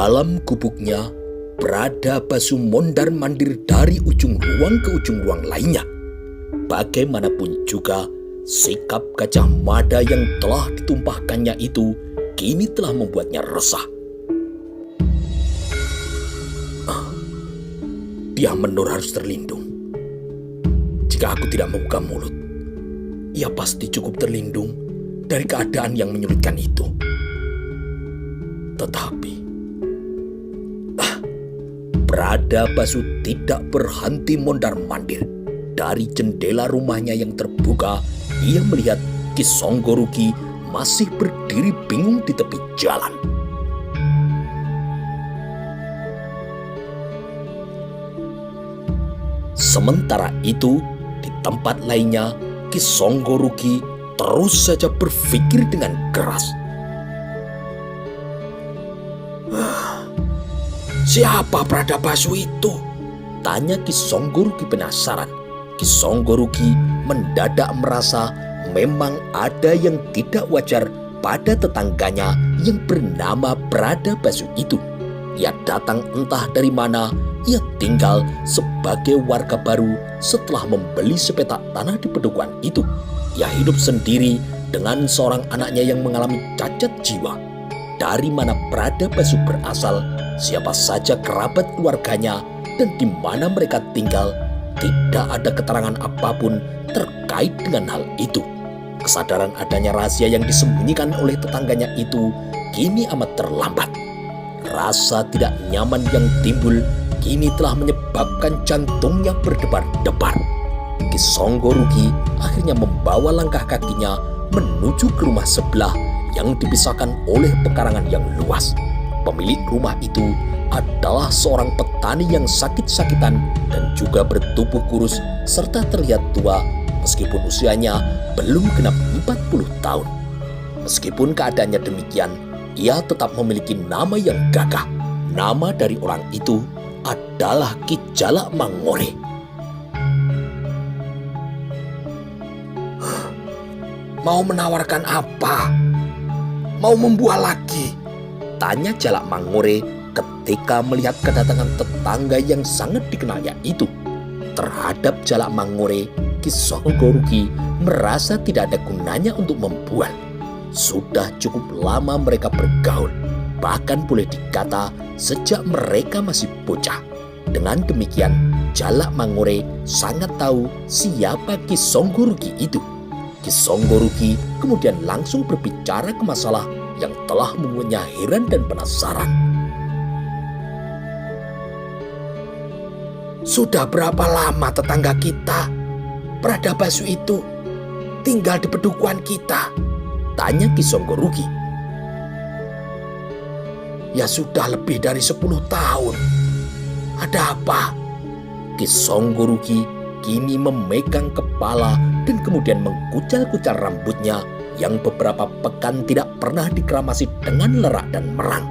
dalam gubuknya, Bradabasu mondar-mandir dari ujung ruang ke ujung ruang lainnya. Bagaimanapun juga, sikap Gajah Mada yang telah ditumpahkannya itu kini telah membuatnya resah. Dia Menur harus terlindung. Jika aku tidak membuka mulut, ia pasti cukup terlindung dari keadaan yang menyulitkan itu. Tetapi Bradabasu tidak berhenti mondar-mandir. Dari jendela rumahnya yang terbuka, ia melihat Ki Songgorigi masih berdiri bingung di tepi jalan. Sementara itu, di tempat lainnya, Ki Songgorigi terus saja berpikir dengan keras. Siapa Bradabasu itu? Tanya Ki Songgorigi penasaran. Ki Songgorigi mendadak merasa memang ada yang tidak wajar pada tetangganya yang bernama Bradabasu itu. Ia datang entah dari mana. Ia tinggal sebagai warga baru setelah membeli sepetak tanah di pedukuhan itu. Ia hidup sendiri dengan seorang anaknya yang mengalami cacat jiwa. Dari mana Bradabasu berasal, siapa saja kerabat keluarganya, dan di mana mereka tinggal, tidak ada keterangan apapun terkait dengan hal itu. Kesadaran adanya rahasia yang disembunyikan oleh tetangganya itu kini amat terlambat. Rasa tidak nyaman yang timbul kini telah menyebabkan jantungnya berdebar-debar. Ki Songgorigi akhirnya membawa langkah kakinya menuju ke rumah sebelah yang dipisahkan oleh pekarangan yang luas. Pemilik rumah itu adalah seorang petani yang sakit-sakitan dan juga bertubuh kurus serta terlihat tua meskipun usianya belum genap 40 tahun. Meskipun keadaannya demikian, ia tetap memiliki nama yang gagah. Nama dari orang itu adalah Ki Jalak Mangore. Mau menawarkan apa? Mau membuah lagi? Tanya Jalak Mangore ketika melihat kedatangan tetangga yang sangat dikenalnya itu. Terhadap Jalak Mangore, Ki Songgorigi merasa tidak ada gunanya untuk membual. Sudah cukup lama mereka bergaul. Bahkan boleh dikata sejak mereka masih bocah. Dengan demikian, Jalak Mangore sangat tahu siapa Ki Songgorigi itu. Ki Songgorigi kemudian langsung berbicara ke masalah yang telah membuatnya heran dan penasaran. Sudah berapa lama tetangga kita, Bradabasu itu, tinggal di pedukuhan kita? Tanya Ki Songgorigi. Ya sudah lebih dari 10 tahun. Ada apa? Ki Songgorigi kini memegang kepala dan kemudian mengkucal-kucal rambutnya yang beberapa pekan tidak pernah dikeramasi dengan lerak dan merang.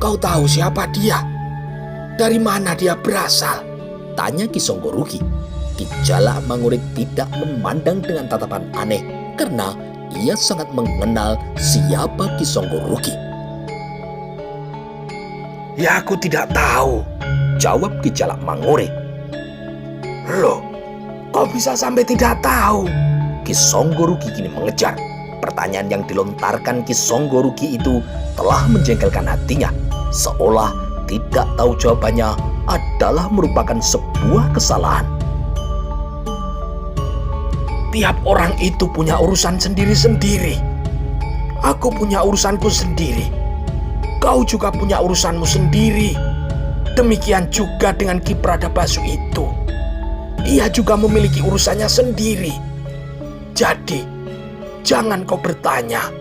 Kau tahu siapa dia? Dari mana dia berasal? Tanya Ki Songgorigi. Ki Jalak Mangore tidak memandang dengan tatapan aneh karena ia sangat mengenal siapa Ki Songgorigi. Ya aku tidak tahu, jawab Ki Jalak Mangore. Loh, kau bisa sampai tidak tahu? Ki Songgorigi kini mengejar. Pertanyaan yang dilontarkan Ki Songgorigi itu telah menjengkelkan hatinya. Seolah tidak tahu jawabannya adalah merupakan sebuah kesalahan. Tiap orang itu punya urusan sendiri-sendiri. Aku punya urusanku sendiri. Kau juga punya urusanmu sendiri. Demikian juga dengan Ki Bradabasu itu. Ia juga memiliki urusannya sendiri. Jadi, jangan kau bertanya,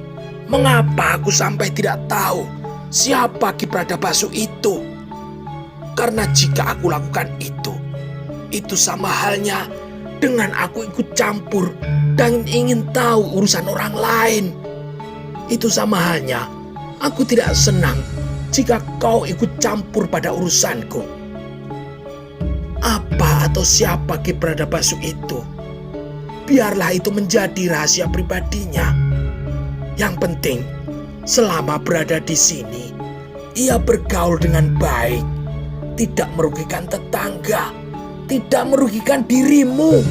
mengapa aku sampai tidak tahu siapa Ki Bradabasu itu? Karena jika aku lakukan itu sama halnya dengan aku ikut campur dan ingin tahu urusan orang lain. Itu sama halnya aku tidak senang jika kau ikut campur pada urusanku. Apa atau siapa Ki Bradabasu itu? Biarlah itu menjadi rahasia pribadinya. Yang penting, Selama berada di sini, ia bergaul dengan baik, tidak merugikan tetangga, tidak merugikan dirimu.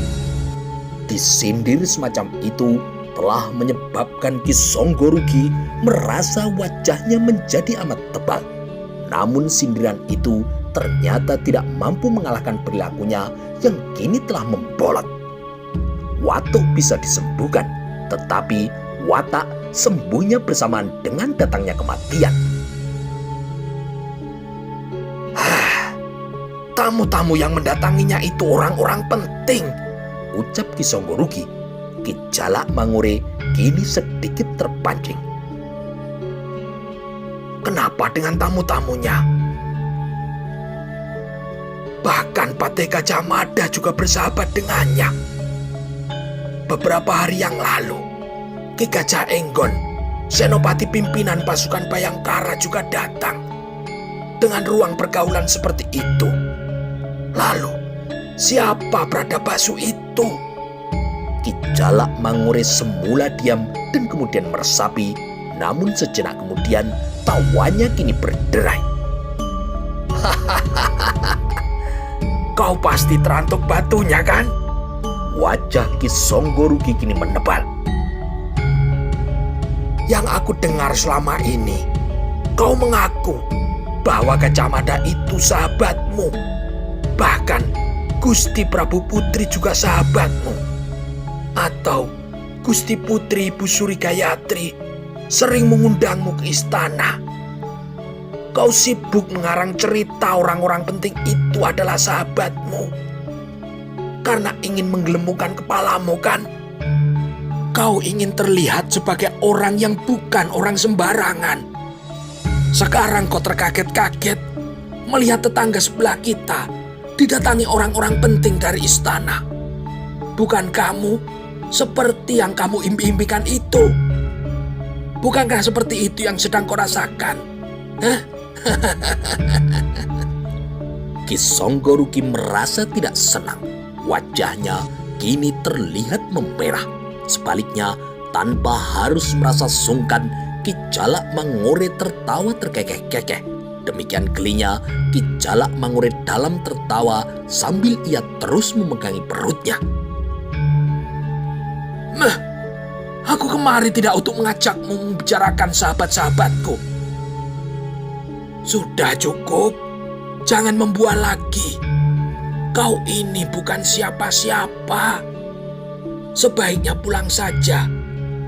Disindir semacam itu telah menyebabkan Ki Songgorigi merasa wajahnya menjadi amat tebal. Namun sindiran itu ternyata tidak mampu mengalahkan perilakunya yang kini telah membolot. Watuk bisa disembuhkan, tetapi watak sembuhnya bersamaan dengan datangnya kematian. Tamu-tamu yang mendatanginya itu orang-orang penting, ucap Ki Songgorigi. Ki Jalak Mangore kini sedikit terpancing. Kenapa dengan tamu-tamunya? Bahkan Patih Gajah Mada juga bersahabat dengannya. Beberapa hari yang lalu, Ki Gajah Enggon, senopati pimpinan pasukan Bayangkara juga datang dengan ruang pergaulan seperti itu. Lalu, siapa Bradabasu itu? Ki Jalak Mangore semula diam dan kemudian meresapi, namun sejenak kemudian tawanya kini berderai. Kau pasti terantuk batunya kan? Wajah Ki Songgorigi kini menebal. Yang aku dengar selama ini, kau mengaku bahwa Gajah Mada itu sahabatmu. Bahkan Gusti Prabu Putri juga sahabatmu. Atau Gusti Putri Ibu Suri Gayatri sering mengundangmu ke istana. Kau sibuk mengarang cerita orang-orang penting itu adalah sahabatmu karena ingin menggelembungkan kepalamu kan? Kau ingin terlihat sebagai orang yang bukan orang sembarangan. Sekarang kau terkaget-kaget melihat tetangga sebelah kita didatangi orang-orang penting dari istana. Bukan kamu seperti yang kamu impi-impikan itu? Bukankah seperti itu yang sedang kau rasakan? Hah? Ki Songgorigi merasa tidak senang. Wajahnya kini terlihat memerah. Sebaliknya, tanpa harus merasa sungkan, Ki Jalak Mangore tertawa terkekeh-kekeh. Demikian gelinya Ki Jalak Mangore dalam tertawa sambil ia terus memegangi perutnya. Aku kemari tidak untuk mengajakmu membicarakan sahabat-sahabatku. Sudah cukup, jangan membual lagi. Kau ini bukan siapa-siapa. Sebaiknya pulang saja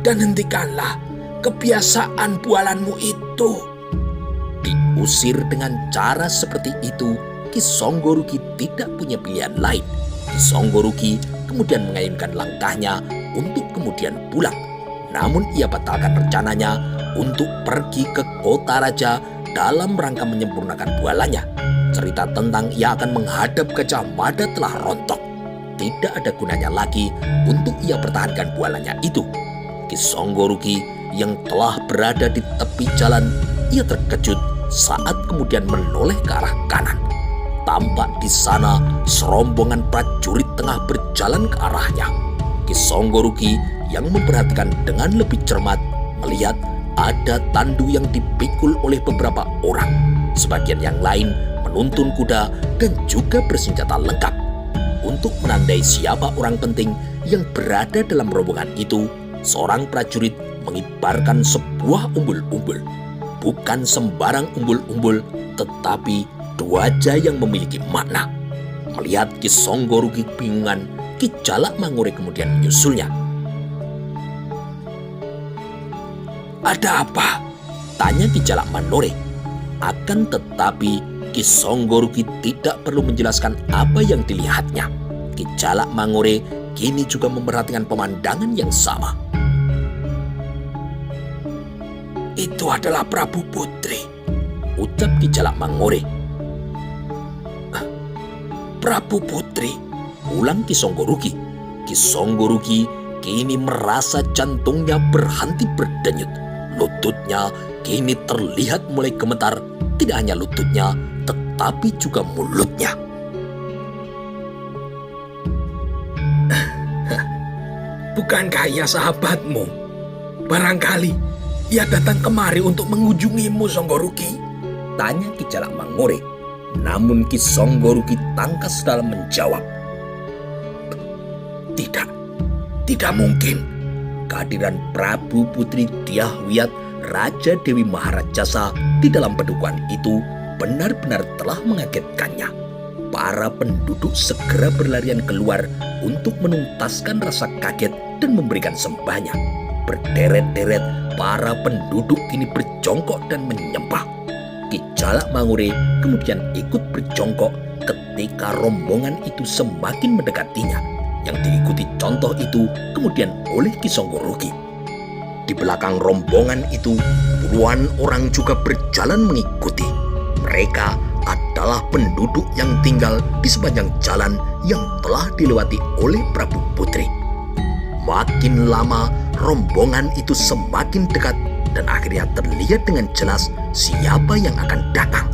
dan hentikanlah kebiasaan bualanmu itu. Diusir dengan cara seperti itu, Ki Songgorigi tidak punya pilihan lain. Ki Songgorigi kemudian mengayunkan langkahnya untuk kemudian pulang. Namun ia batalkan rencananya untuk pergi ke kota raja dalam rangka menyempurnakan bualannya. Cerita tentang ia akan menghadap Gajah Mada telah rontok. Tidak ada gunanya lagi untuk ia pertahankan bualannya itu. Ki Songgorigi yang telah berada di tepi jalan, ia terkejut saat kemudian menoleh ke arah kanan. Tampak di sana serombongan prajurit tengah berjalan ke arahnya. Ki Songgorigi yang memperhatikan dengan lebih cermat melihat ada tandu yang dipikul oleh beberapa orang. Sebagian yang lain menuntun kuda dan juga bersenjata lengkap. Untuk menandai siapa orang penting yang berada dalam rombongan itu, seorang prajurit mengibarkan sebuah umbul-umbul. Bukan sembarang umbul-umbul, tetapi dwaja yang memiliki makna. Melihat Ki Songgorigi kebingungan, Ki Jalak Mangore kemudian menyusulnya. Ada apa? Tanya Ki Jalak Mangore. Akan tetapi Ki Songgorigi tidak perlu menjelaskan apa yang dilihatnya. Ki Jalak Mangore kini juga memperhatikan pemandangan yang sama. Itu adalah Prabu Putri, ucap Ki Jalak Mangore. Prabu Putri, ulang Ki Songgorigi. Ki Songgorigi kini merasa jantungnya berhenti berdenyut. Lututnya kini terlihat mulai gemetar. Tidak hanya lututnya, tetapi juga mulutnya. Bukankah ia sahabatmu? Barangkali ia datang kemari untuk mengunjungimu, Songgoruki? Tanya Ki Jalak Mangore. Namun Ki Songgoruki tangkas dalam menjawab. Tidak, tidak mungkin. Kehadiran Prabu Putri Dyahwiyat Raja Dewi Maharajasa di dalam pedukuhan itu benar-benar telah mengagetkannya. Para penduduk segera berlarian keluar untuk menuntaskan rasa kaget dan memberikan sembahnya. Berderet-deret para penduduk kini berjongkok dan menyembah. Ki Jalak Mangore kemudian ikut berjongkok ketika rombongan itu semakin mendekatinya. Yang diikuti contoh itu kemudian oleh Ki Songgoruki. Di belakang rombongan itu, puluhan orang juga berjalan mengikuti. Mereka adalah penduduk yang tinggal di sepanjang jalan yang telah dilewati oleh Prabu Putri. Makin lama, rombongan itu semakin dekat dan akhirnya terlihat dengan jelas siapa yang akan datang.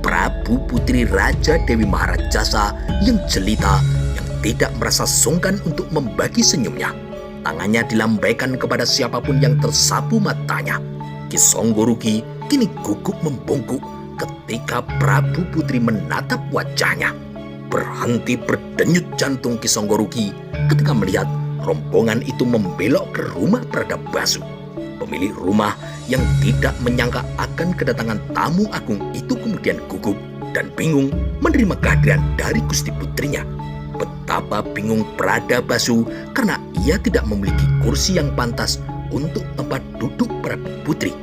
Prabu Putri Raja Dewi Maharajasa yang jelita, yang tidak merasa sungkan untuk membagi senyumnya. Tangannya dilambaikan kepada siapapun yang tersapu matanya. Ki Songgoruki kini gugup membungkuk ketika Prabu Putri menatap wajahnya. Berhenti berdenyut jantung Ki Songgoruki ketika melihat rombongan itu membelok ke rumah Pradabasu. Pemilik rumah yang tidak menyangka akan kedatangan tamu agung itu kemudian gugup dan bingung menerima kehadiran dari Gusti Putrinya. Betapa bingung Pradabasu karena ia tidak memiliki kursi yang pantas untuk tempat duduk Prabu Putri.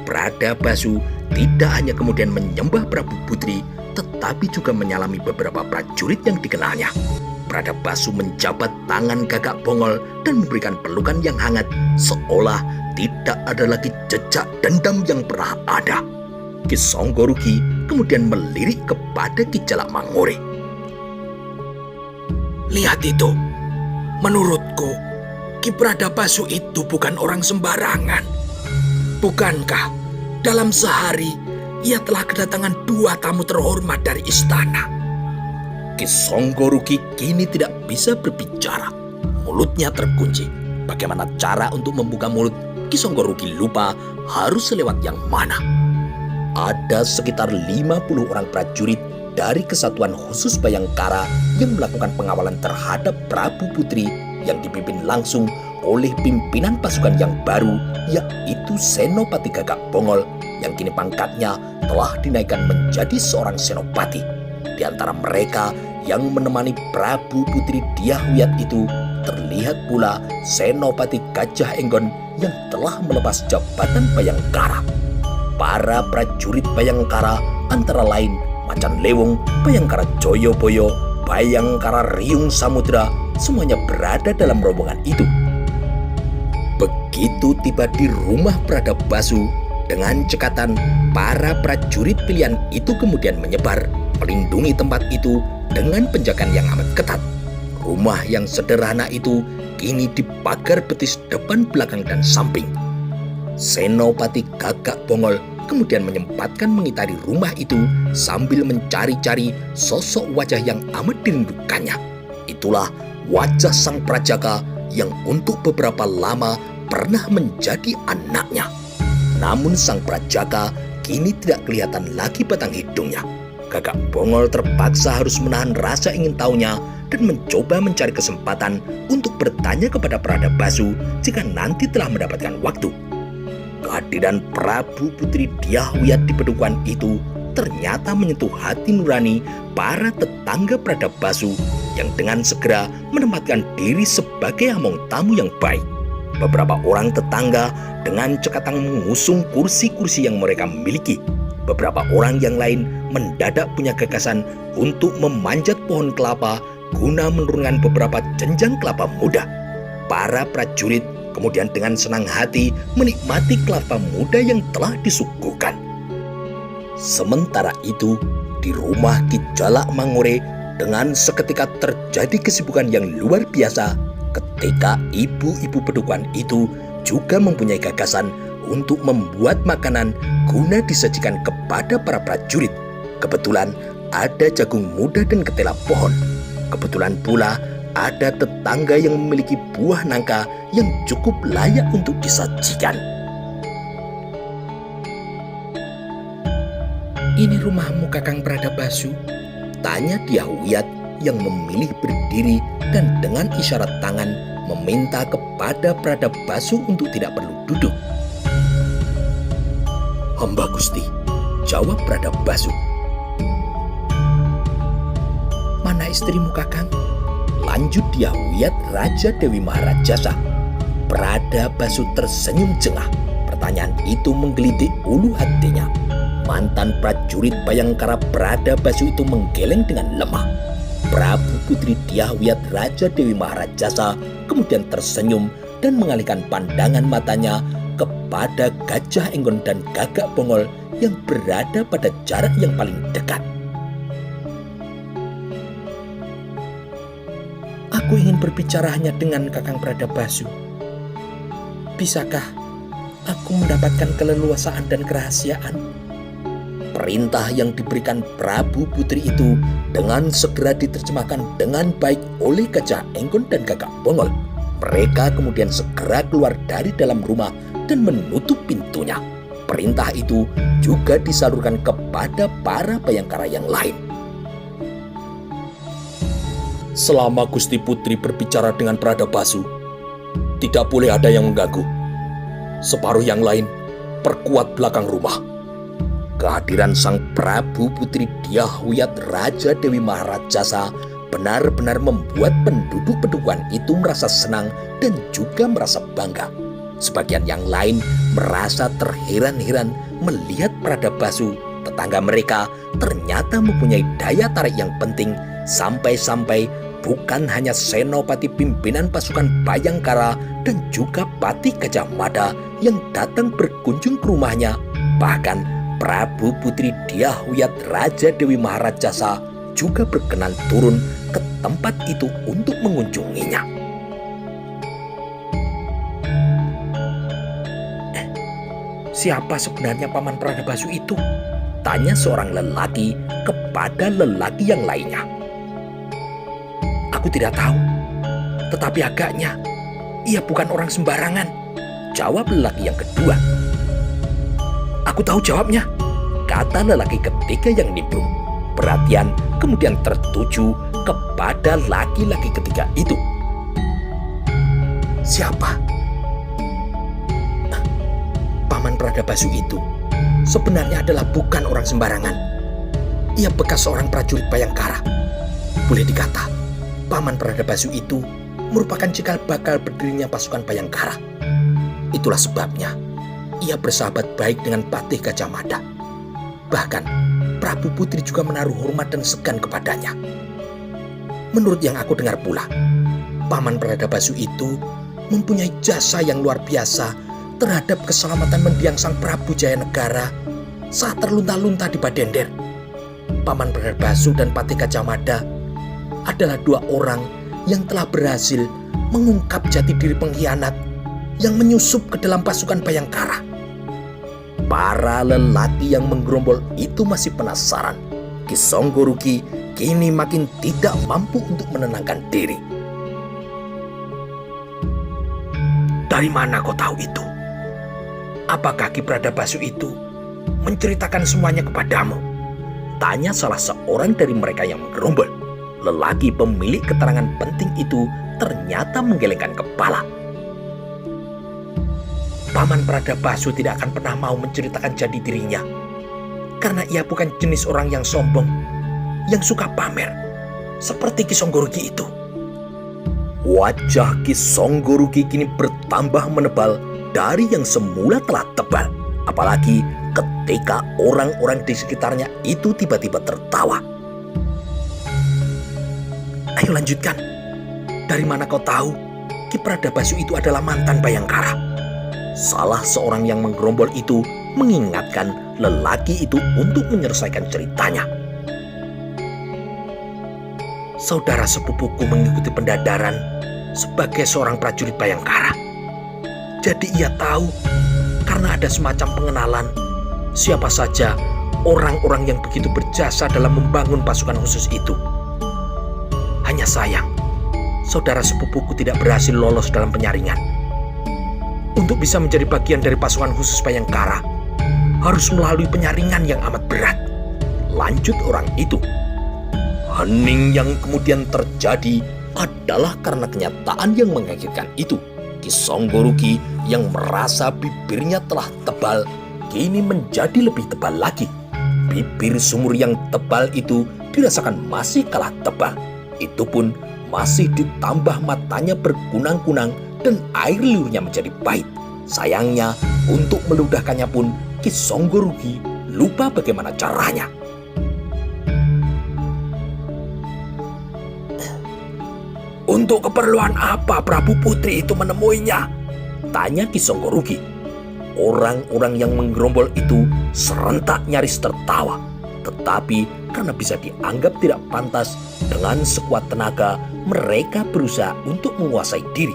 Pradabasu tidak hanya kemudian menyembah Prabu Putri, tetapi juga menyalami beberapa prajurit yang dikenalnya. Pradabasu menjabat tangan Gagak Bongol dan memberikan pelukan yang hangat, seolah tidak ada lagi jejak dendam yang pernah ada. Ki Songgoruki kemudian melirik kepada Ki Jalak Mangore. Lihat itu, menurutku Ki Pradabasu itu bukan orang sembarangan. Bukankah dalam sehari ia telah kedatangan 2 tamu terhormat dari istana? Ki Songgoruki kini tidak bisa berbicara. Mulutnya terkunci. Bagaimana cara untuk membuka mulut? Ki Songgoruki lupa harus lewat yang mana. Ada sekitar 50 orang prajurit dari Kesatuan Khusus Bayangkara yang melakukan pengawalan terhadap Prabu Putri yang dipimpin langsung oleh pimpinan pasukan yang baru, yaitu Senopati Gagak Bongol yang kini pangkatnya telah dinaikkan menjadi seorang senopati. Di antara mereka yang menemani Prabu Putri Dyahwiyat itu terlihat pula Senopati Gajah Enggon yang telah melepas jabatan Bayangkara. Para prajurit Bayangkara antara lain Macan Lewung, Bayangkara Joyoboyo, Bayangkara Riung Samudra, semuanya berada dalam rombongan itu. Begitu tiba di rumah Pradabasu, dengan cekatan para prajurit pilihan itu kemudian menyebar melindungi tempat itu dengan penjagaan yang amat ketat. Rumah yang sederhana itu kini dipagar betis depan, belakang, dan samping. Senopati Gagak Bongol kemudian menyempatkan mengitari rumah itu sambil mencari-cari sosok wajah yang amat dirindukannya. Itulah wajah sang Prajaka yang untuk beberapa lama pernah menjadi anaknya. Namun sang Prajaka kini tidak kelihatan lagi batang hidungnya. Gagak Bongol terpaksa harus menahan rasa ingin tahunya dan mencoba mencari kesempatan untuk bertanya kepada Pradabasu jika nanti telah mendapatkan waktu. Kehadiran Prabu Putri Dyahwiyat di pedukuhan itu ternyata menyentuh hati nurani para tetangga Pradabasu yang dengan segera menempatkan diri sebagai among tamu yang baik. Beberapa orang tetangga dengan cekatan mengusung kursi-kursi yang mereka miliki. Beberapa orang yang lain mendadak punya gagasan untuk memanjat pohon kelapa guna menurunkan beberapa jenjang kelapa muda. Para prajurit kemudian dengan senang hati menikmati kelapa muda yang telah disuguhkan. Sementara itu, di rumah Ki Jalak Mangore dengan seketika terjadi kesibukan yang luar biasa ketika ibu-ibu pedukuhan itu juga mempunyai gagasan untuk membuat makanan guna disajikan kepada para prajurit. Kebetulan ada jagung muda dan ketela pohon. Kebetulan pula ada tetangga yang memiliki buah nangka yang cukup layak untuk disajikan. Ini rumahmu, Kakang Pradabasu? Tanya Dyahwiyat yang memilih berdiri dan dengan isyarat tangan meminta kepada Pradabasu untuk tidak perlu duduk. Hamba Gusti, jawab Pradabasu. Mana istrimu, Kakang? Lanjut Dyahwiyat Raja Dewi Maharajasa. Pradabasu tersenyum jengah. Pertanyaan itu menggelitik ulu hatinya. Mantan prajurit Bayangkara Pradabasu itu menggeleng dengan lemah. Prabu Putri Dyahwiyat Raja Dewi Maharajasa kemudian tersenyum dan mengalihkan pandangan matanya kepada Gajah Enggon dan Gagak Bongol yang berada pada jarak yang paling dekat. Aku ingin berbicara hanya dengan Kakang Pradabasu. Bisakah aku mendapatkan keleluasaan dan kerahasiaan? Perintah yang diberikan Prabu Putri itu dengan segera diterjemahkan dengan baik oleh Gajah Enggon dan Gagak Bongol. Mereka kemudian segera keluar dari dalam rumah dan menutup pintunya. Perintah itu juga disalurkan kepada para Bayangkara yang lain. Selama Gusti Putri berbicara dengan Pradabasu, tidak boleh ada yang mengganggu. Separuh yang lain perkuat belakang rumah. Kehadiran sang Prabu Putri Dyahwiyat Raja Dewi Maharajasa benar-benar membuat penduduk Pedukuhan itu merasa senang dan juga merasa bangga. Sebagian yang lain merasa terheran-heran melihat Pradabasu, tetangga mereka, ternyata mempunyai daya tarik yang penting, sampai-sampai bukan hanya senopati pimpinan pasukan Bayangkara dan juga Patih Gajah Mada yang datang berkunjung ke rumahnya, bahkan Prabu Putri Dyahwiyat Raja Dewi Maharajasa juga berkenan turun ke tempat itu untuk mengunjunginya. Siapa sebenarnya Paman Pradabasu itu? Tanya seorang lelaki kepada lelaki yang lainnya. Aku tidak tahu, tetapi agaknya ia bukan orang sembarangan, jawab lelaki yang kedua. Aku tahu jawabnya, kata lelaki ketiga yang nimbrung. Perhatian kemudian tertuju kepada laki-laki ketiga itu. Siapa? Paman Pradabasu itu sebenarnya adalah bukan orang sembarangan. Ia bekas seorang prajurit Bayangkara. Boleh dikata, Paman Pradabasu itu merupakan cikal bakal berdirinya pasukan Bayangkara. Itulah sebabnya ia bersahabat baik dengan Patih Gajah Mada. Bahkan Prabu Putri juga menaruh hormat dan segan kepadanya. Menurut yang aku dengar pula, Paman Pradabasu itu mempunyai jasa yang luar biasa terhadap keselamatan mendiang Sang Prabu Jayanegara saat terlunta-lunta di Badender. Paman Pradabasu dan Patih Gajah Mada adalah dua orang yang telah berhasil mengungkap jati diri pengkhianat yang menyusup ke dalam pasukan Bayangkara. Para lelaki yang menggerombol itu masih penasaran. Ki Songgoriki kini makin tidak mampu untuk menenangkan diri. Dari mana kau tahu itu? Apakah Ki Pradabasu itu menceritakan semuanya kepadamu? Tanya salah seorang dari mereka yang menggerombol. Lelaki pemilik keterangan penting itu ternyata menggelengkan kepala. Paman Pradabasu tidak akan pernah mau menceritakan jati dirinya, karena ia bukan jenis orang yang sombong, yang suka pamer, seperti Ki Songgoriki itu. Wajah Ki Songgoriki kini bertambah menebal dari yang semula telah tebal, apalagi ketika orang-orang di sekitarnya itu tiba-tiba tertawa. Ayo lanjutkan. Dari mana kau tahu Ki Pradabasu itu adalah mantan Bayangkara? Salah seorang yang menggerombol itu mengingatkan lelaki itu untuk menyelesaikan ceritanya. Saudara sepupuku mengikuti pendadaran sebagai seorang prajurit Bayangkara. Jadi ia tahu karena ada semacam pengenalan siapa saja orang-orang yang begitu berjasa dalam membangun pasukan khusus itu. Hanya sayang, saudara sepupuku tidak berhasil lolos dalam penyaringan. Untuk bisa menjadi bagian dari pasukan khusus Bayangkara, harus melalui penyaringan yang amat berat. lanjut orang itu. Hening yang kemudian terjadi adalah karena kenyataan yang mengagetkan itu. Ki Songgoroki yang merasa bibirnya telah tebal kini menjadi lebih tebal lagi. Bibir sumur yang tebal itu dirasakan masih kalah tebal. Itu pun masih ditambah matanya berkunang-kunang dan air liurnya menjadi pahit. Sayangnya untuk meludahkannya pun Ki Songgoroki lupa bagaimana caranya. Untuk keperluan apa Prabu Putri itu menemuinya? Tanya Ki Songgoroki. Orang-orang yang menggerombol itu serentak nyaris tertawa. Tetapi karena bisa dianggap tidak pantas, dengan sekuat tenaga mereka berusaha untuk menguasai diri.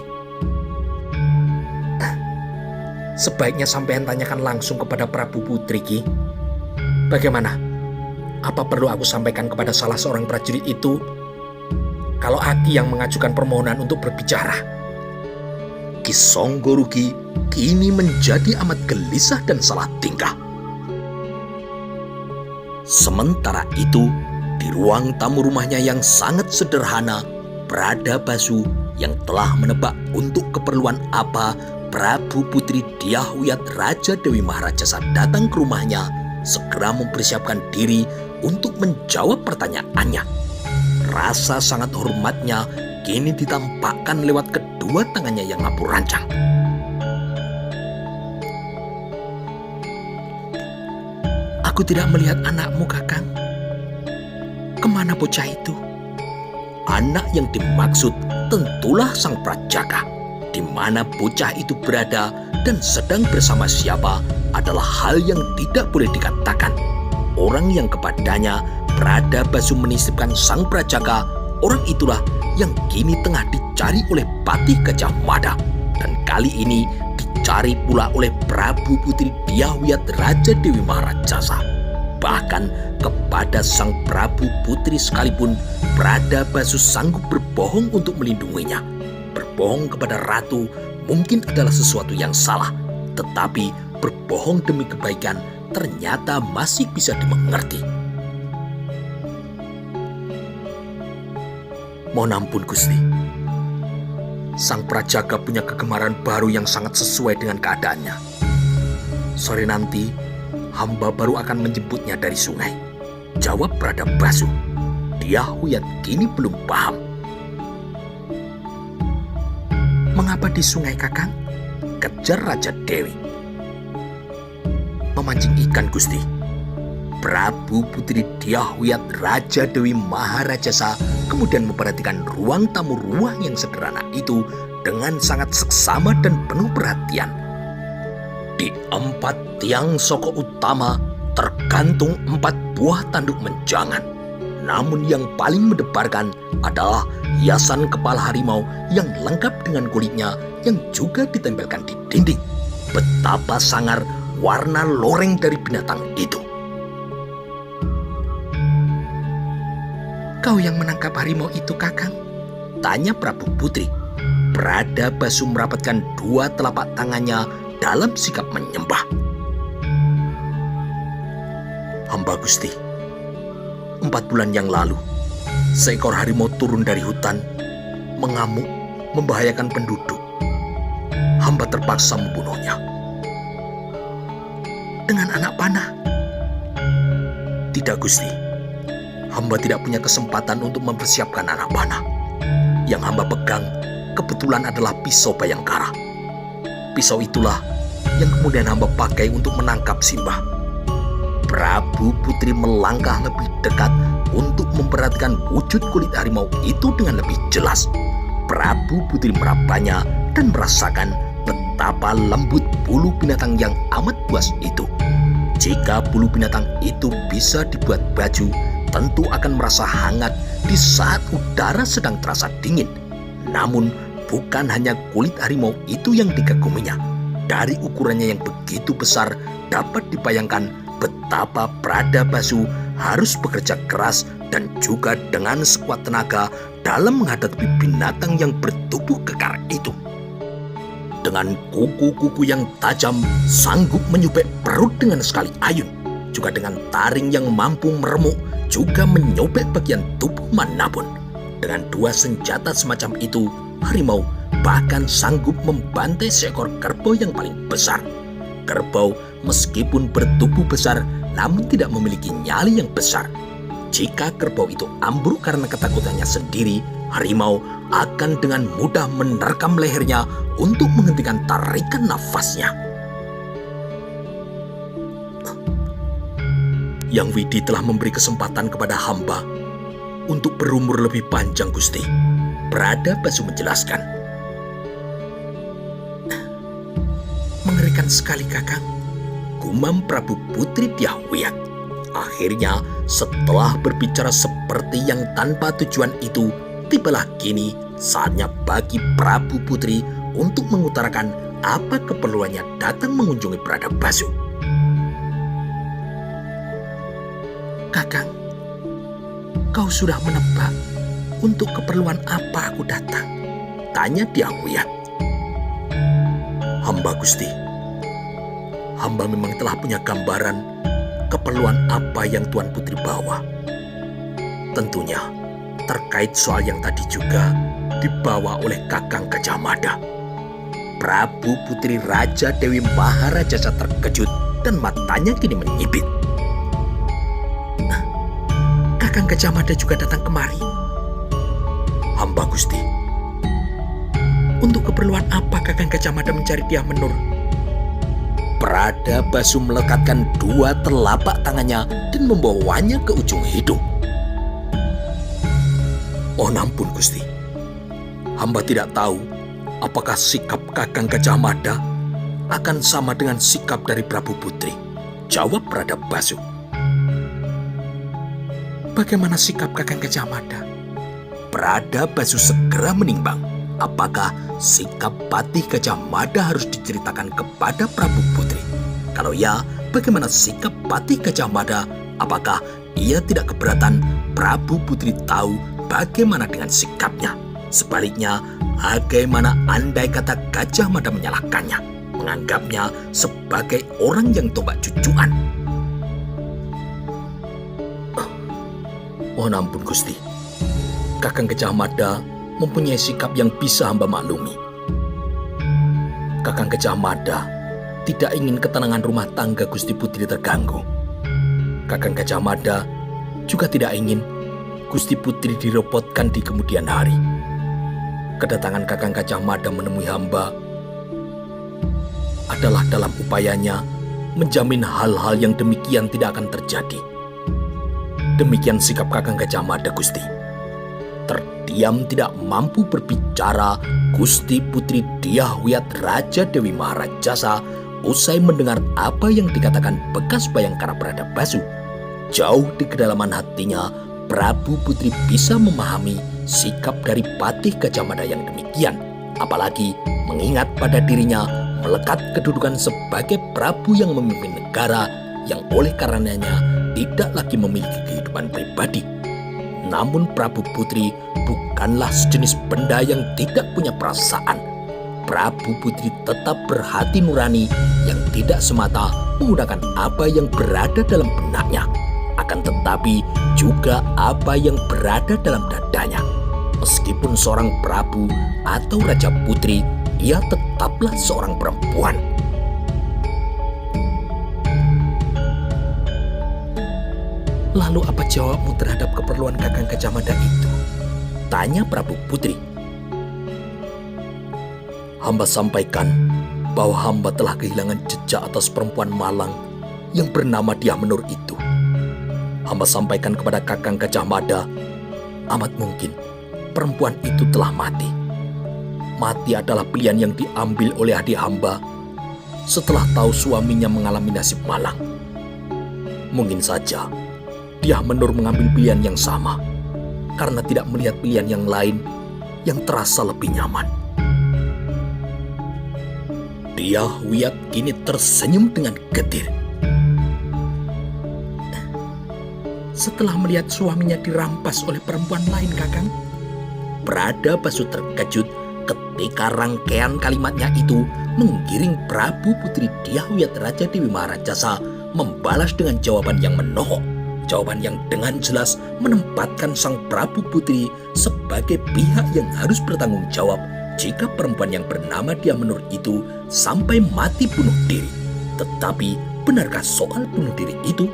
Sebaiknya sampean tanyakan langsung kepada Prabu Putri, Ki. Bagaimana? Apa perlu aku sampaikan kepada salah seorang prajurit itu kalau Aki yang mengajukan permohonan untuk berbicara? Ki Songgoroki kini menjadi amat gelisah dan salah tingkah. Sementara itu, di ruang tamu rumahnya yang sangat sederhana, Bradabasu yang telah menebak untuk keperluan apa Prabu Putri Dyahwiyat Raja Dewi Maharajasa datang ke rumahnya, segera mempersiapkan diri untuk menjawab pertanyaannya. Rasa sangat hormatnya kini ditampakkan lewat kedua tangannya yang ngapur rancang. Aku tidak melihat anakmu, Kakang. Kemana bocah itu? Anak yang dimaksud tentulah sang Prajaga. Di mana bocah itu berada dan sedang bersama siapa adalah hal yang tidak boleh dikatakan. Orang yang kepadanya Bradabasu menisipkan sang Prajaga, orang itulah yang kini tengah dicari oleh Patih Gajah Mada. Dan kali ini dicari pula oleh Prabu Putri Dyahwiyat Raja Dewi Maharajasa. Bahkan kepada sang Prabu Putri sekalipun Bradabasu sanggup berbohong untuk melindunginya. Berbohong kepada ratu mungkin adalah sesuatu yang salah, tetapi berbohong demi kebaikan ternyata masih bisa dimengerti. Mohon ampun, Gusti. Sang Prajaga punya kegemaran baru yang sangat sesuai dengan keadaannya. Sore nanti, hamba baru akan menjemputnya dari sungai. Jawab Bradabasu. Dyahwiyat kini belum paham. Mengapa di sungai, Kakang? Kejar Raja Dewi. Memancing ikan, Gusti. Prabu Putri Dyahwiyat Raja Dewi Maharajasa kemudian memperhatikan ruang tamu rumah yang sederhana itu dengan sangat seksama dan penuh perhatian. Di 4 tiang soko utama tergantung 4 buah tanduk menjangan. Namun yang paling mendebarkan adalah hiasan kepala harimau yang lengkap dengan kulitnya yang juga ditempelkan di dinding. Betapa sangar warna loreng dari binatang itu. Kau yang menangkap harimau itu, Kakang? Tanya Prabu Putri. Bradabasu merapatkan 2 telapak tangannya dalam sikap menyembah. Hamba Gusti, 4 bulan yang lalu, seekor harimau turun dari hutan, mengamuk, membahayakan penduduk. Hamba terpaksa membunuhnya. Dengan anak panah? Tidak, Gusti. Hamba tidak punya kesempatan untuk mempersiapkan anak panah. Yang hamba pegang kebetulan adalah pisau Bayangkara. Pisau itulah yang kemudian hamba pakai untuk menangkap Simbah. Prabu Putri melangkah lebih dekat untuk memperhatikan wujud kulit harimau itu dengan lebih jelas. Prabu Putri merabanya dan merasakan betapa lembut bulu binatang yang amat buas itu. Jika bulu binatang itu bisa dibuat baju, tentu akan merasa hangat di saat udara sedang terasa dingin. Namun bukan hanya kulit harimau itu yang dikaguminya. Dari ukurannya yang begitu besar dapat dibayangkan betapa Bradabasu harus bekerja keras dan juga dengan sekuat tenaga dalam menghadapi binatang yang bertubuh kekar itu. Dengan kuku-kuku yang tajam sanggup menyubek perut dengan sekali ayun. juga dengan taring yang mampu meremuk, juga menyobek bagian tubuh manapun. Dengan dua senjata semacam itu, harimau bahkan sanggup membantai seekor kerbau yang paling besar. Kerbau meskipun bertubuh besar, namun tidak memiliki nyali yang besar. Jika kerbau itu ambruk karena ketakutannya sendiri, harimau akan dengan mudah menerkam lehernya untuk menghentikan tarikan nafasnya. Yang Widi telah memberi kesempatan kepada hamba untuk berumur lebih panjang, Gusti. Bradabasu menjelaskan. Mengerikan sekali, Kakang, gumam Prabu Putri Dyahwiyat. Akhirnya, setelah berbicara seperti yang tanpa tujuan itu, tibalah kini saatnya bagi Prabu Putri untuk mengutarakan apa keperluannya datang mengunjungi Bradabasu. Kakang, kau sudah menebak untuk keperluan apa aku datang? Tanya Dyahwiyat. Hamba, Gusti. Hamba memang telah punya gambaran keperluan apa yang Tuan Putri bawa. Tentunya terkait soal yang tadi juga dibawa oleh Kakang Gajah Mada. Prabu Putri Raja Dewi Maharajasa terkejut dan matanya kini menyipit. Kakang Gajah Mada juga datang kemari. Hamba, Gusti. Untuk keperluan apa Kakang Gajah Mada mencari Dyah Menur? Bradabasu melekatkan dua telapak tangannya dan membawanya ke ujung hidung. Oh, ampun, Gusti. Hamba tidak tahu apakah sikap Kakang Gajah Mada akan sama dengan sikap dari Prabu Putri. Jawab Bradabasu. Bagaimana sikap Kakang Gajah Mada? Bradabasu segera menimbang. Apakah sikap Patih Gajah Mada harus diceritakan kepada Prabu Putri? Kalau ya, bagaimana sikap Patih Gajah Mada? Apakah ia tidak keberatan Prabu Putri tahu bagaimana dengan sikapnya? Sebaliknya, bagaimana andai kata Gajah Mada menyalahkannya, menganggapnya sebagai orang yang tombak cucuan? Mohon ampun, Gusti. Kakang Gajah Mada mempunyai sikap yang bisa hamba maklumi. Kakang Gajah Mada tidak ingin ketenangan rumah tangga Gusti Putri terganggu. Kakang Gajah Mada juga tidak ingin Gusti Putri direpotkan di kemudian hari. Kedatangan Kakang Gajah Mada menemui hamba adalah dalam upayanya menjamin hal-hal yang demikian tidak akan terjadi. Demikian sikap Kakang Gajah Mada, Gusti. Terdiam tidak mampu berbicara, Gusti Putri Dyahwiyat Raja Dewi Maharajasa usai mendengar apa yang dikatakan bekas Bayangkara Bradabasu. Jauh di kedalaman hatinya, Prabu Putri bisa memahami sikap dari Patih Gajah Mada yang demikian. Apalagi mengingat pada dirinya melekat kedudukan sebagai Prabu yang memimpin negara yang oleh karenanya tidak lagi memiliki kehidupan pribadi. Namun Prabu Putri bukanlah sejenis benda yang tidak punya perasaan. Prabu Putri tetap berhati nurani yang tidak semata menggunakan apa yang berada dalam benaknya, akan tetapi juga apa yang berada dalam dadanya. Meskipun seorang Prabu atau Raja Putri, ia tetaplah seorang perempuan. Lalu apa jawabmu terhadap keperluan Kakang Gajah Mada itu? Tanya Prabu Putri. Hamba sampaikan bahwa hamba telah kehilangan jejak atas perempuan malang yang bernama Dyah Menur itu. Hamba sampaikan kepada Kakang Gajah Mada, amat mungkin perempuan itu telah mati. Mati adalah pilihan yang diambil oleh adik hamba setelah tahu suaminya mengalami nasib malang. Mungkin saja Dyah Menur mengambil pilihan yang sama karena tidak melihat pilihan yang lain yang terasa lebih nyaman. Dyahwiyat kini tersenyum dengan getir. Setelah melihat suaminya dirampas oleh perempuan lain, Kakang? Bradabasu terkejut ketika rangkaian kalimatnya itu menggiring Prabu Putri Dyahwiyat Raja Dewi Maharajasa membalas dengan jawaban yang menohok. Jawaban yang dengan jelas menempatkan sang Prabu Putri sebagai pihak yang harus bertanggung jawab jika perempuan yang bernama Dyah Menur itu sampai mati bunuh diri. Tetapi benarkah soal bunuh diri itu?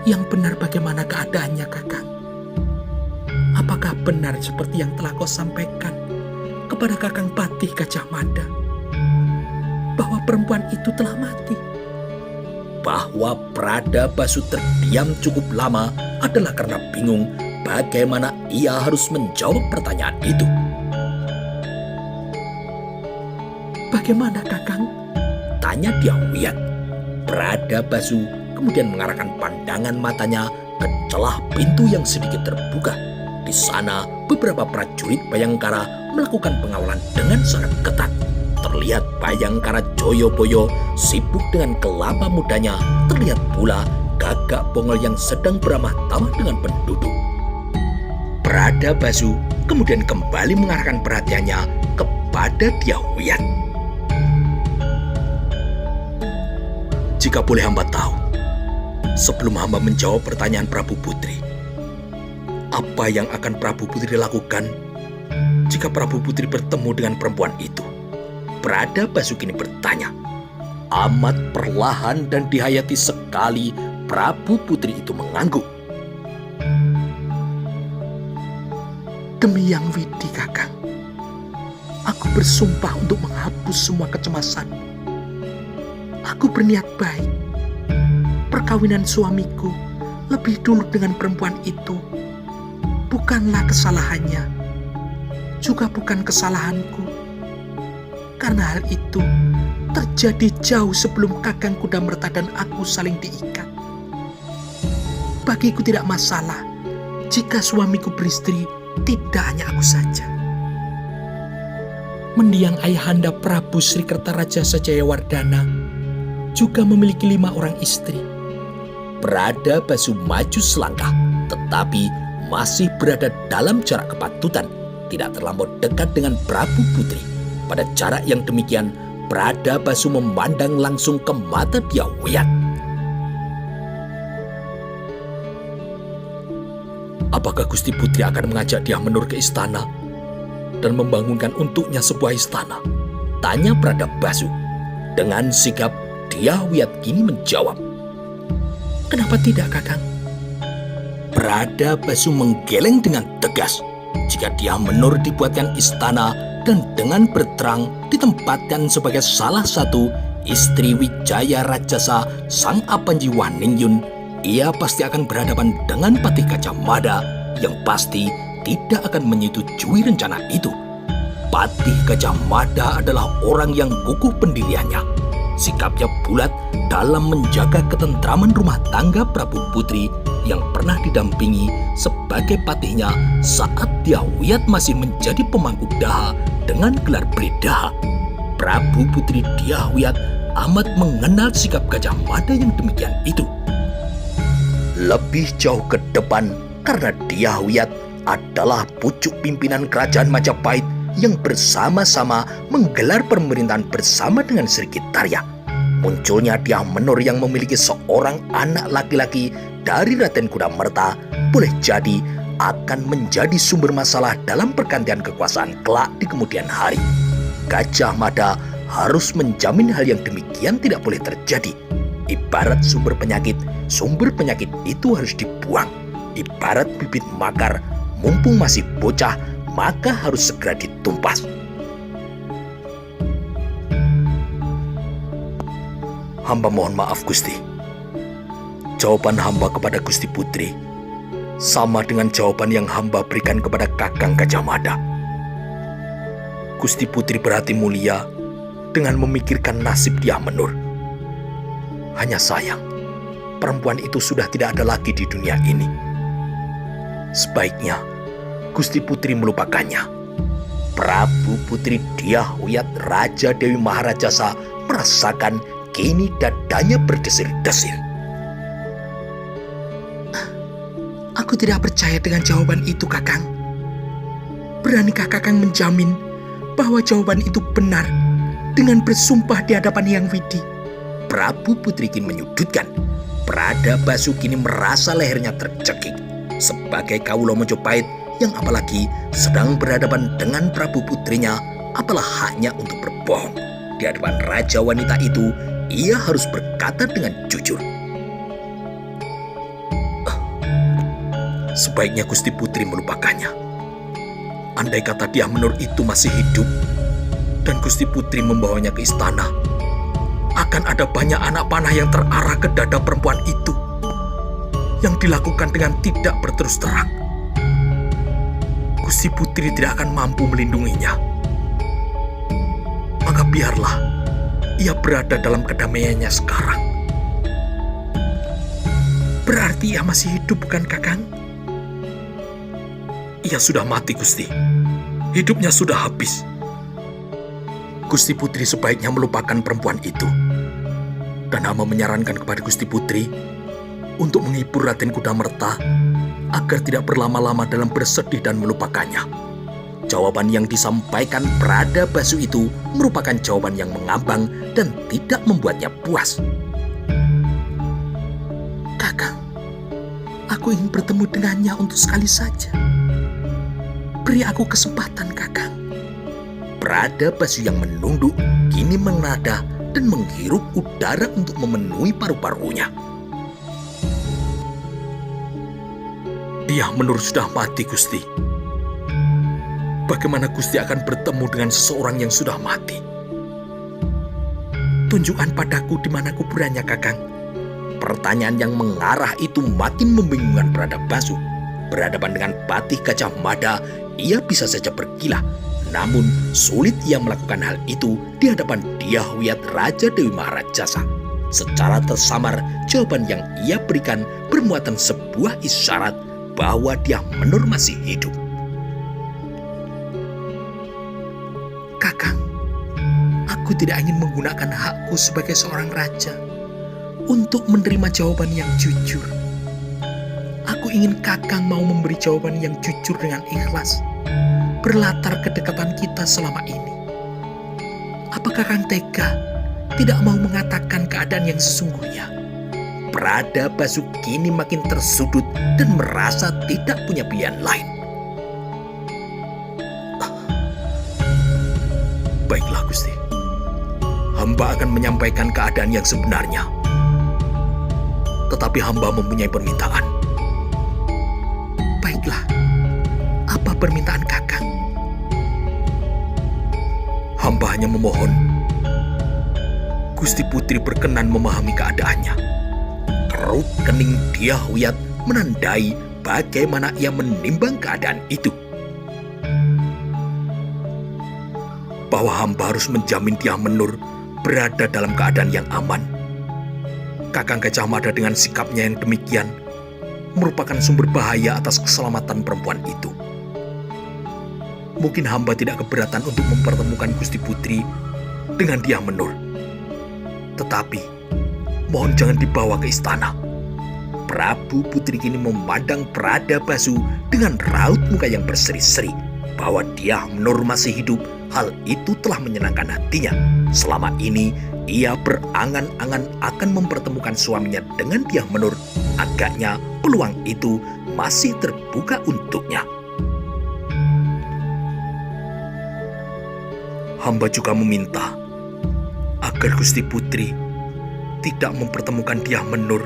Yang benar bagaimana keadaannya, Kakang? Apakah benar seperti yang telah kau sampaikan kepada Kakang Patih Gajah Mada bahwa perempuan itu telah mati? Bahwa Pradabasu terdiam cukup lama adalah karena bingung bagaimana ia harus menjawab pertanyaan itu. Bagaimana, Kakang? Tanya Dyah Wiyat. Pradabasu kemudian mengarahkan pandangan matanya ke celah pintu yang sedikit terbuka. Di sana beberapa prajurit Bayangkara melakukan pengawalan dengan sangat ketat. Terlihat Bayangkara Joyoboyo sibuk dengan kelapa mudanya. Terlihat pula Gagak Bongol yang sedang beramah tamah dengan penduduk. Pradabasu kemudian kembali mengarahkan perhatiannya kepada Dyah Wiyat. Jika boleh hamba tahu, sebelum hamba menjawab pertanyaan Prabu Putri, apa yang akan Prabu Putri lakukan jika Prabu Putri bertemu dengan perempuan itu? Pradabasu kini bertanya. Amat perlahan dan dihayati sekali Prabu Putri itu mengangguk. Demi Yang Widi, Kakang, aku bersumpah untuk menghapus semua kecemasan. Aku berniat baik. Perkawinan suamiku lebih dulu dengan perempuan itu bukanlah kesalahannya, juga bukan kesalahanku. Karena hal itu terjadi jauh sebelum Kakang Kudamerta dan aku saling diikat. Bagiku tidak masalah jika suamiku beristri tidak hanya aku saja. Mendiang ayahanda Prabu Sri Kertaraja Sajayawardana juga memiliki 5 orang istri. Pradabasu maju selangkah, tetapi masih berada dalam jarak kepatutan, tidak terlampau dekat dengan Prabu Putri. Pada jarak yang demikian, Pradabasu memandang langsung ke mata Dyah Wiyat. Apakah Gusti Putri akan mengajak Dyah Menur ke istana dan membangunkan untuknya sebuah istana? Tanya Pradabasu. Dengan sigap, Dyah Wiyat kini menjawab. Kenapa tidak, Kakang? Pradabasu menggeleng dengan tegas. Jika Dyah Menur dibuatkan istana dan dengan berterang ditempatkan sebagai salah satu istri Wijaya Rajasa Sang Apanji Waningyun, ia pasti akan berhadapan dengan Patih Gajah Mada yang pasti tidak akan menyetujui rencana itu. Patih Gajah Mada adalah orang yang kukuh pendiriannya. Sikapnya bulat dalam menjaga ketentraman rumah tangga Prabu Putri yang pernah didampingi sebagai patihnya saat Dyah Wiyat masih menjadi pemangku daha dengan gelar Bredaha. Prabu Putri Dyah Wiyat amat mengenal sikap Gajah Mada yang demikian itu. Lebih jauh ke depan, karena Dyah Wiyat adalah pucuk pimpinan kerajaan Majapahit yang bersama-sama menggelar pemerintahan bersama dengan Sri Gitarya. Munculnya Dyah Menur yang memiliki seorang anak laki-laki dari Raden Kudamerta boleh jadi akan menjadi sumber masalah dalam pergantian kekuasaan kelak di kemudian hari. Gajah Mada harus menjamin hal yang demikian tidak boleh terjadi. Ibarat sumber penyakit itu harus dibuang. Ibarat bibit makar, mumpung masih bocah, maka harus segera ditumpas. Hamba mohon maaf, Gusti. Jawaban hamba kepada Gusti Putri sama dengan jawaban yang hamba berikan kepada Kakang Gajah Mada. Gusti Putri berhati mulia dengan memikirkan nasib Dyah Menur. Hanya sayang, perempuan itu sudah tidak ada lagi di dunia ini. Sebaiknya Gusti Putri melupakannya. Prabu Putri Dyah Wiyat Raja Dewi Maharajasa merasakan kini dadanya berdesir-desir. Aku tidak percaya dengan jawaban itu, Kakang. Beranikah Kakang menjamin bahwa jawaban itu benar dengan bersumpah di hadapan Hyang Widi. Prabu Putrikin menyudutkan. Pradabasu kini merasa lehernya tercekik. Sebagai kawula Mojopahit yang apalagi sedang berhadapan dengan Prabu Putrinya, apalah haknya untuk berbohong. Di hadapan raja wanita itu, ia harus berkata dengan jujur. Sebaiknya Gusti Putri melupakannya. Andai kata Dyah Menur itu masih hidup dan Gusti Putri membawanya ke istana, akan ada banyak anak panah yang terarah ke dada perempuan itu, yang dilakukan dengan tidak berterus terang. Gusti Putri tidak akan mampu melindunginya. Maka biarlah ia berada dalam kedamaiannya sekarang. Berarti ia masih hidup, bukan Kakang? Ia sudah mati, Gusti. Hidupnya sudah habis. Gusti Putri sebaiknya melupakan perempuan itu. Dan hamba menyarankan kepada Gusti Putri untuk menghibur Raden Kudamerta agar tidak berlama-lama dalam bersedih dan melupakannya. Jawaban yang disampaikan Pradabasu itu merupakan jawaban yang mengambang dan tidak membuatnya puas. Kakang, aku ingin bertemu dengannya untuk sekali saja. Beri aku kesempatan, Kakang. Pradabasu yang menunduk kini menada dan menghirup udara untuk memenuhi paru-parunya. Dyah Menur sudah mati, Gusti. Bagaimana Gusti akan bertemu dengan seseorang yang sudah mati? Tunjukkan padaku di mana kuburannya, Kakang. Pertanyaan yang mengarah itu makin membingungkan Pradabasu. Berhadapan dengan Patih Gajah Mada, ia bisa saja bergila. Namun sulit ia melakukan hal itu di hadapan Dyah Wiyat Raja Dewi Maharajasa. Secara tersamar, jawaban yang ia berikan bermuatan sebuah isyarat bahwa Dyah Menur masih hidup. Kakang, aku tidak ingin menggunakan hakku sebagai seorang raja untuk menerima jawaban yang jujur. Aku ingin Kakang mau memberi jawaban yang jujur dengan ikhlas, berlatar kedekatan kita selama ini. Apakah Kakang tega tidak mau mengatakan keadaan yang sesungguhnya? Pradabasu kini makin tersudut dan merasa tidak punya pilihan lain. Baiklah, Gusti. Hamba akan menyampaikan keadaan yang sebenarnya. Tetapi hamba mempunyai permintaan. Baiklah, apa permintaan Kakang? Hamba hanya memohon Gusti Putri berkenan memahami keadaannya. Kerut kening Dyah Wiyat menandai bagaimana ia menimbang keadaan itu. Bahwa hamba harus menjamin Dyah Menur berada dalam keadaan yang aman. Kakang Gajah Mada dengan sikapnya yang demikian merupakan sumber bahaya atas keselamatan perempuan itu. Mungkin hamba tidak keberatan untuk mempertemukan Gusti Putri dengan Dyah Menur. Tetapi, mohon jangan dibawa ke istana. Prabu Putri kini memandang Pradabasu dengan raut muka yang berseri-seri. Bahwa Dyah Menur masih hidup, hal itu telah menyenangkan hatinya. Selama ini, ia berangan-angan akan mempertemukan suaminya dengan Dyah Menur. Agaknya peluang itu masih terbuka untuknya. Hamba juga meminta agar Gusti Putri tidak mempertemukan Dyah Menur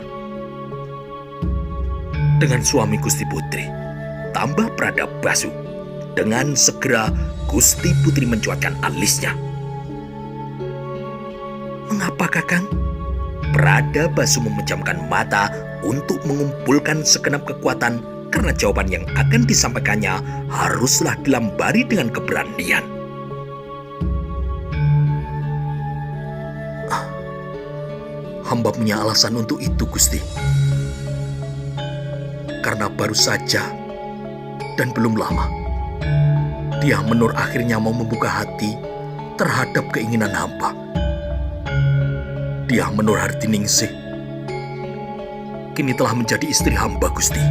dengan suami Gusti Putri. Tambah Pradabasu. Dengan segera Gusti Putri mencuatkan alisnya. Mengapa, Kakang? Pradabasu memejamkan mata untuk mengumpulkan segenap kekuatan karena jawaban yang akan disampaikannya haruslah dilambari dengan keberanian. Hamba punya alasan untuk itu, Gusti. Karena baru saja dan belum lama, Dyah Menur akhirnya mau membuka hati terhadap keinginan hamba. Dyah Menur Hartiningsih kini telah menjadi istri hamba, Gusti.